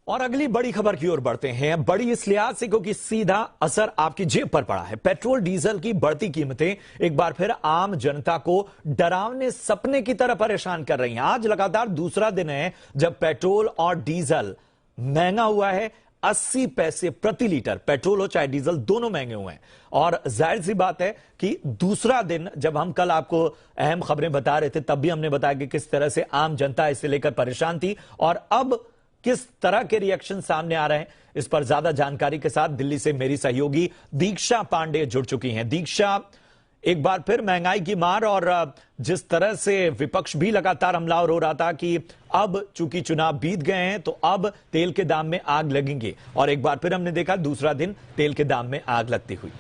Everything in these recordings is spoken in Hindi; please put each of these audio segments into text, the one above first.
और अगली बड़ी खबर की ओर बढ़ते हैं। बड़ी इस लिहाज से क्योंकि सीधा असर आपकी जेब पर पड़ा है। पेट्रोल डीजल की बढ़ती कीमतें एक बार फिर आम जनता को डरावने सपने की तरह परेशान कर रही हैं। आज लगातार दूसरा दिन है जब पेट्रोल और डीजल महंगा हुआ है। 80 पैसे प्रति लीटर पेट्रोल हो चाहे डीजल, दोनों महंगे हुए हैं। और जाहिर सी बात है कि दूसरा दिन, जब हम कल आपको अहम खबरें बता रहे थे तब भी हमने बताया कि किस तरह से आम जनता इसे लेकर परेशान थी और अब किस तरह के रिएक्शन सामने आ रहे हैं, इस पर ज्यादा जानकारी के साथ दिल्ली से मेरी सहयोगी दीक्षा पांडे जुड़ चुकी हैं। दीक्षा, एक बार फिर महंगाई की मार और जिस तरह से विपक्ष भी लगातार हमलावर हो रहा था कि अब चूंकि चुनाव बीत गए हैं तो अब तेल के दाम में आग लगेंगे, और एक बार फिर हमने देखा दूसरा दिन तेल के दाम में आग लगती हुई।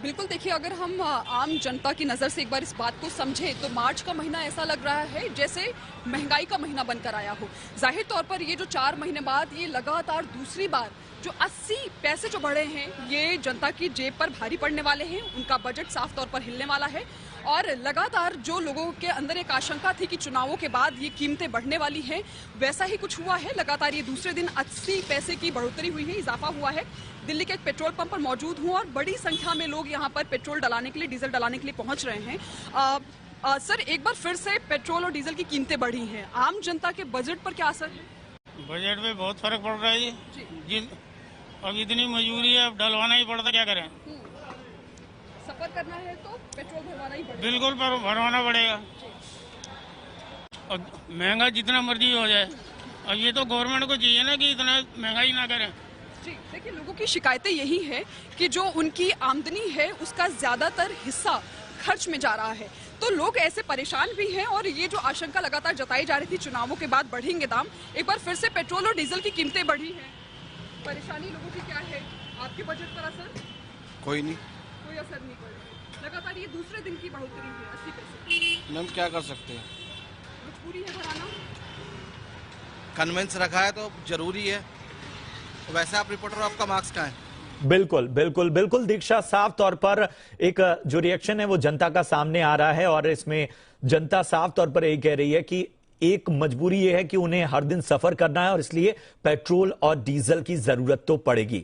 बिल्कुल, देखिए, अगर हम आम जनता की नज़र से एक बार इस बात को समझें तो मार्च का महीना ऐसा लग रहा है जैसे महंगाई का महीना बनकर आया हो। जाहिर तौर पर ये जो 4 महीने बाद ये लगातार दूसरी बार जो 80 पैसे जो बढ़े हैं ये जनता की जेब पर भारी पड़ने वाले हैं। उनका बजट साफ तौर पर हिलने वाला है और लगातार जो लोगों के अंदर एक आशंका थी कि चुनावों के बाद ये कीमतें बढ़ने वाली हैं, वैसा ही कुछ हुआ है। लगातार ये दूसरे दिन 80 पैसे की बढ़ोतरी हुई है, इजाफा हुआ है। दिल्ली के एक पेट्रोल पंप पर मौजूद हूँ और बड़ी संख्या में लोग यहाँ पर पेट्रोल डलाने के लिए, डीजल डलाने के लिए पहुंच रहे हैं। सर, एक बार फिर से पेट्रोल और डीजल की कीमतें बढ़ी हैं, आम जनता के बजट पर क्या असर है? बजट में बहुत फर्क पड़ रहा है जी। अब इतनी मजबूरी है, अब डलवाना ही पड़ता, क्या करें। सफर करना है तो पेट्रोल भरवाना ही पड़ेगा। बिल्कुल भरवाना पड़ेगा। अब महंगा जितना मर्जी हो जाए, अब ये तो गवर्नमेंट को चाहिए ना कि इतना महंगाई ना करें। जी, देखिए, लोगों की शिकायतें यही है कि जो उनकी आमदनी है उसका ज्यादातर हिस्सा खर्च में जा रहा है, तो लोग ऐसे परेशान भी हैं। और ये जो आशंका लगातार जताई जा रही थी चुनावों के बाद बढ़ेंगे दाम, एक बार फिर से पेट्रोल और डीजल की कीमतें बढ़ी हैं। परेशानी लोगों की क्या है? आपके बजट पर असर? कोई नहीं, कोई असर नहीं पड़ रहा। लगातार ये दूसरे दिन की बढ़ोतरी है 80 पैसे। मैम क्या कर सकते हैं, मजबूरी है भराना। कन्वेंस रखा है तो जरूरी है। वैसे आप रिपोर्टर, आपका मार्क्स कहाँ है? बिल्कुल बिल्कुल बिल्कुल दीक्षा, साफ तौर पर एक जो रिएक्शन है वो जनता का सामने आ रहा है और इसमें जनता साफ तौर पर यही कह रही है कि एक मजबूरी ये है कि उन्हें हर दिन सफर करना है और इसलिए पेट्रोल और डीजल की जरूरत तो पड़ेगी।